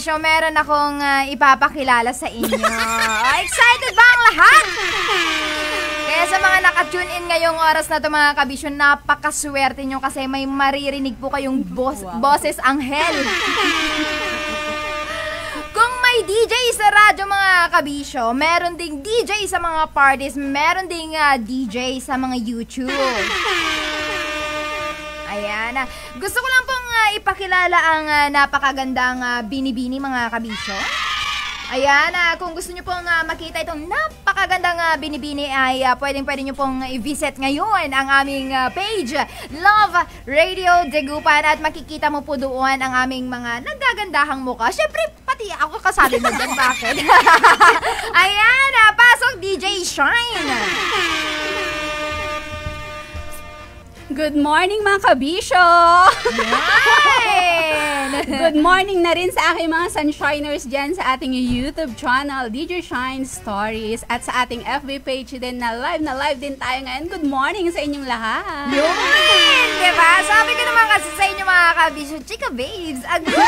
kabisyo, meron akong ipapakilala sa inyo. Excited ba ang lahat? Kaya sa mga naka-tune in ngayong oras na ito mga kabisyo, napakaswerte nyo kasi may maririnig po kayong boses anghel. Kung may DJ sa radyo mga kabisyo, meron ding DJ sa mga parties, meron ding DJ sa mga YouTube. Ayan. Gusto ko lang pong ipakilala ang napakagandang binibini mga kabisyo. Ayan, kung gusto nyo pong makita itong napakagandang binibini ay pwede nyo pong i-visit ngayon ang aming page, Love Radio Dagupan, at makikita mo po doon ang aming mga nagagandahang mukha. Siyempre, pati ako kasali na dyan. Bakit? Ayan, pasok DJ Shine! Good morning mga kabisyo! Good morning na rin sa aking mga sunshiners dyan sa ating YouTube channel, DJ Shine Stories, at sa ating FB page din na live din tayo ngayon. Good morning sa inyong lahat! Yun! Diba? Sabi ko naman kasi sa inyo mga kabisyo, chika babes, agad!